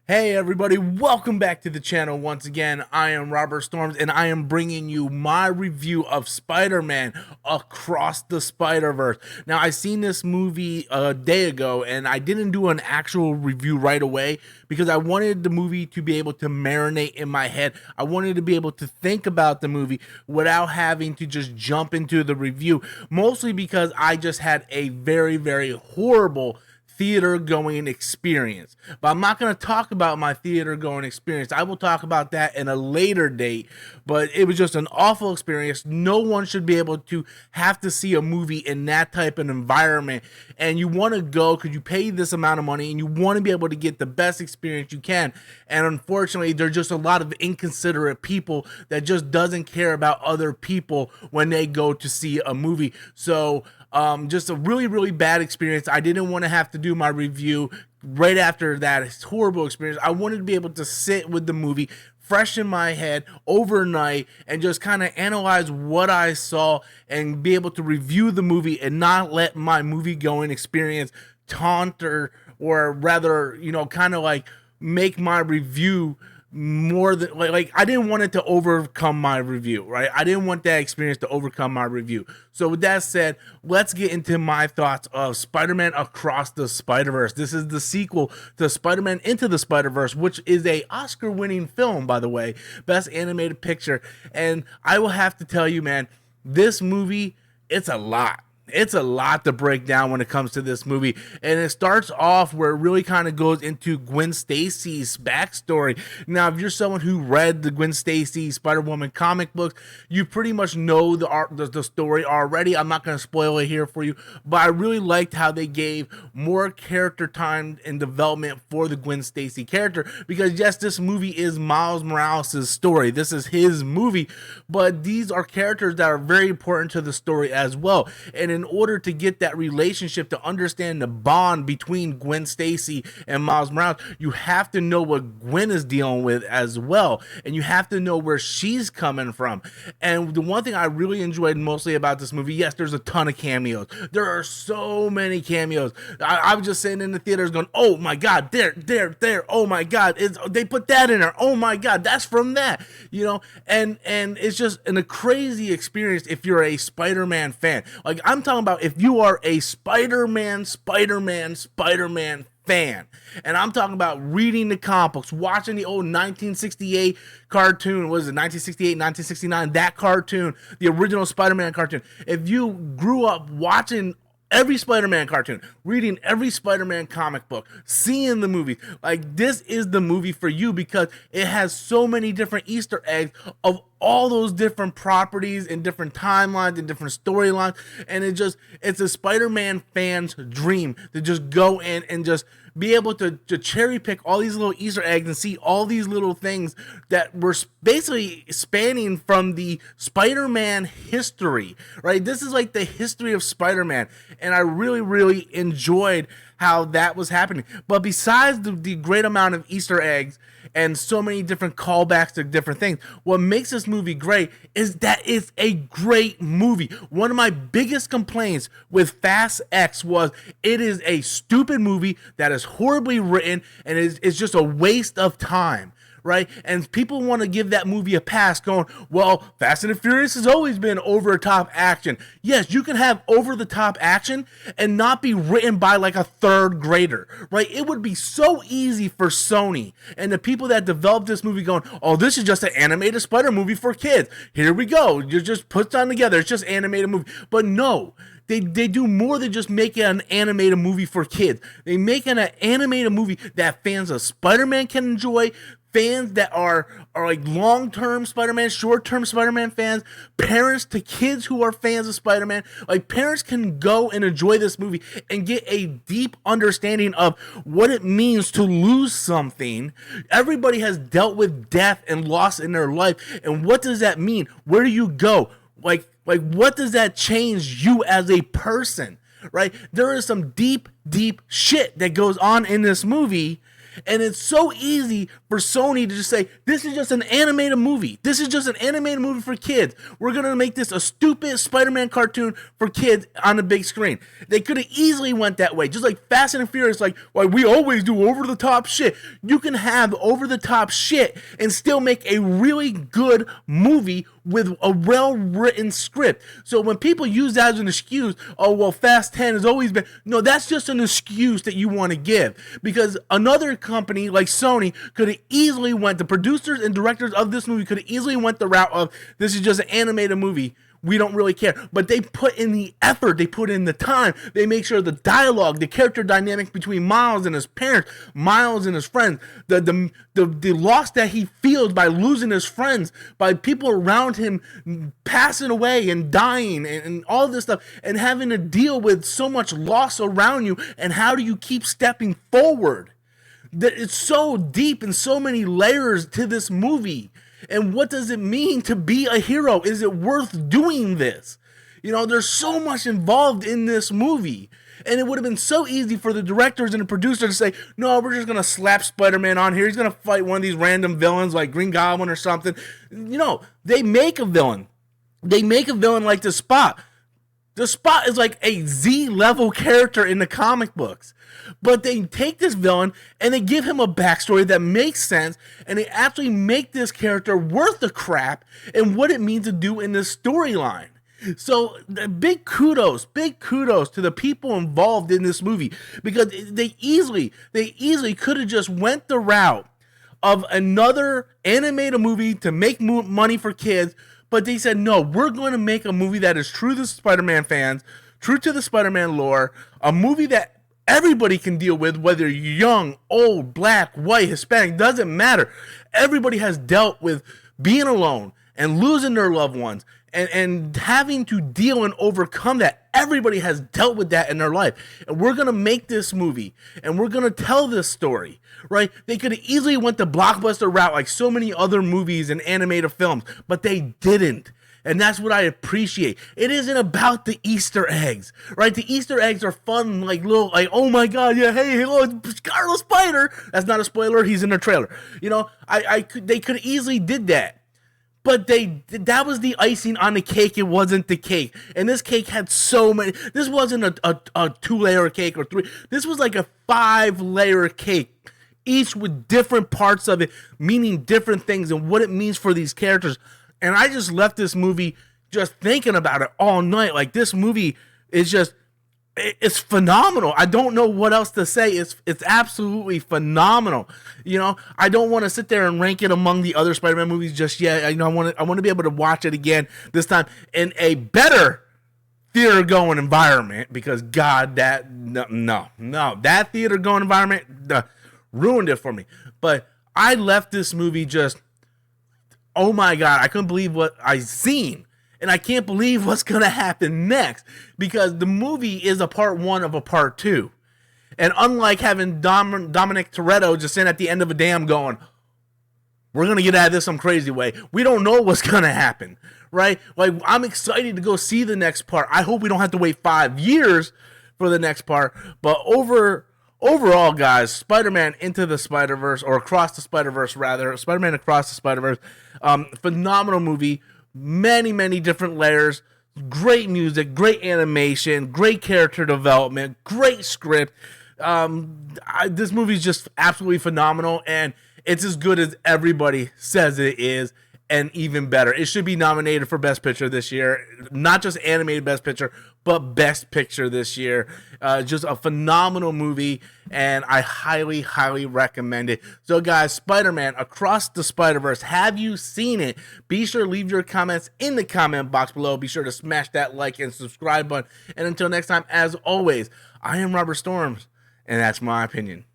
Hey everybody, welcome back to the channel once again. I am Robert Storms and I am bringing you my review of Spider-Man Across the Spider-Verse. Now, I seen this movie a day ago and I didn't do an actual review right away because I wanted the movie to be able to marinate in my head. I wanted to be able to think about the movie without having to just jump into the review, mostly because I just had a very horrible theater going experience. But I'm not going to talk about my theater going experience. I will talk about that in a later date. But it was just an awful experience. No one should be able to have to see a movie in that type of environment. And you want to go because you pay this amount of money and you want to be able to get the best experience you can. And unfortunately, there's just a lot of inconsiderate people that just doesn't care about other people when they go to see a movie. So just a really bad experience. I didn't want to have to do my review right after that horrible experience. I wanted to be able to sit with the movie fresh in my head overnight and just kind of analyze what I saw and be able to review the movie and not let my movie going experience taunt or rather, kind of like make my review more than like I didn't want it to overcome my review, right? I didn't want that experience to overcome my review. So with that said, let's get into my thoughts of Spider-Man Across the Spider-Verse. This is the sequel to Spider-Man Into the Spider-Verse, which is a Oscar-winning film, by the way, Best Animated Picture. And I will have to tell you, man, this movie, it's a lot. It's a lot to break down when it comes to this movie. And it starts off where it really kind of goes into Gwen Stacy's backstory. Now, if you're someone who read the Gwen Stacy Spider-Woman comic books, you pretty much know the story already. I'm not going to spoil it here for you, but I really liked how they gave more character time and development for the Gwen Stacy character, because yes, this movie is Miles Morales' story. This is his movie, but these are characters that are very important to the story as well. And in order to get that relationship, to understand the bond between Gwen Stacy and Miles Morales, you have to know what Gwen is dealing with as well, and you have to know where she's coming from. And the one thing I really enjoyed mostly about this movie, yes, there's a ton of cameos. There are so many cameos. I was just sitting in the theaters going, oh my god, there, oh my god, they put that in there, oh my god, that's from that, and it's just a crazy experience if you're a Spider-Man fan. Like, I'm talking about if you are a Spider-Man fan. And I'm talking about reading the comic books, watching the old 1968 cartoon. What is it, 1968, 1969? That cartoon, the original Spider-Man cartoon. If you grew up watching every Spider-Man cartoon, reading every Spider-Man comic book, seeing the movie, like, this is the movie for you, because it has so many different Easter eggs of all those different properties and different timelines and different storylines. And it's a Spider-Man fan's dream to just go in and just be able to cherry pick all these little Easter eggs and see all these little things that were basically spanning from the Spider-Man history, right? This is like the history of Spider-Man, and I really enjoyed how that was happening. But besides the great amount of Easter eggs and so many different callbacks to different things, what makes this movie great is that it's a great movie. One of my biggest complaints with Fast X was it is a stupid movie that is horribly written and is just a waste of time, right? And people want to give that movie a pass, going, well, Fast and the Furious has always been over-the-top action. Yes, you can have over-the-top action and not be written by like a third grader, right? It would be so easy for Sony and the people that developed this movie going, oh, this is just an animated Spider movie for kids. Here we go. You just put it on together. It's just animated movie. But no. They do more than just make it an animated movie for kids. They make it an animated movie that fans of Spider-Man can enjoy, fans that are like long-term Spider-Man, short-term Spider-Man fans, parents to kids who are fans of Spider-Man. Like, parents can go and enjoy this movie and get a deep understanding of what it means to lose something. Everybody has dealt with death and loss in their life, and what does that mean? Where do you go? Like what does that change you as a person, right? There is some deep shit that goes on in this movie, And it's so easy for Sony to just say, this is just an animated movie. This is just an animated movie for kids. We're going to make this a stupid Spider-Man cartoon for kids on the big screen. They could have easily went that way. Just like Fast and Furious, like, well, we always do over-the-top shit. You can have over-the-top shit and still make a really good movie with a well-written script. So when people use that as an excuse, oh, well, Fast 10 has always been... No, that's just an excuse that you want to give. Because another company like Sony could have easily went... The producers and directors of this movie could have easily went the route of, this is just an animated movie. We don't really care. But they put in the effort. They put in the time. They make sure the dialogue, the character dynamics between Miles and his parents, Miles and his friends, the loss that he feels by losing his friends, by people around him passing away and dying and all this stuff, and having to deal with so much loss around you, and how do you keep stepping forward? That it's so deep and so many layers to this movie. And what does it mean to be a hero? Is it worth doing this? You know, there's so much involved in this movie. And it would have been so easy for the directors and the producer to say, no, we're just going to slap Spider-Man on here. He's going to fight one of these random villains like Green Goblin or something. You know, they make a villain. They make a villain like the Spot. The Spot is like a Z-level character in the comic books. But they take this villain and they give him a backstory that makes sense, and they actually make this character worth the crap and what it means to do in this storyline. So big kudos to the people involved in this movie, because they easily could have just went the route of another animated movie to make money for kids. But they said, no, we're going to make a movie that is true to Spider-Man fans, true to the Spider-Man lore, a movie that everybody can deal with, whether you're young, old, black, white, Hispanic, doesn't matter. Everybody has dealt with being alone and losing their loved ones and having to deal and overcome that. Everybody has dealt with that in their life. And we're going to make this movie and we're going to tell this story, right? They could have easily went the blockbuster route like so many other movies and animated films, but they didn't. And that's what I appreciate. It isn't about the Easter eggs, right? The Easter eggs are fun, like little, like, oh my God, yeah, hey, hello, it's Carlos Spider. That's not a spoiler. He's in the trailer. You know, they could easily did that. But that was the icing on the cake. It wasn't the cake. And this cake had so many. This wasn't a 2-layer cake or 3. This was like a 5-layer cake, each with different parts of it, meaning different things and what it means for these characters. And I just left this movie just thinking about it all night. Like, this movie is just, it's phenomenal. I don't know what else to say. It's absolutely phenomenal. You know, I don't want to sit there and rank it among the other Spider-Man movies just yet. I want to be able to watch it again this time in a better theater going environment, because God, that that theater going environment ruined it for me. But I left this movie just, oh my God, I couldn't believe what I seen. And I can't believe what's going to happen next, because the movie is a part 1 of a part 2. And unlike having Dominic Toretto just in at the end of a dam going, we're going to get out of this some crazy way, we don't know what's going to happen, right? Like, I'm excited to go see the next part. I hope we don't have to wait 5 years for the next part. But overall, guys, Spider-Man Into the Spider-Verse, or Across the Spider-Verse, rather. Spider-Man Across the Spider-Verse. Phenomenal movie. Many different layers. Great music, great animation, great character development, great script. This movie is just absolutely phenomenal, and it's as good as everybody says it is, and even better. It should be nominated for Best Picture this year. Not just animated Best Picture, but Best Picture this year. Just a phenomenal movie, and I highly recommend it. So guys, Spider-Man Across the Spider-Verse, have you seen it? Be sure to leave your comments in the comment box below. Be sure to smash that like and subscribe button. And until next time, as always, I am Robert Storms, and that's my opinion.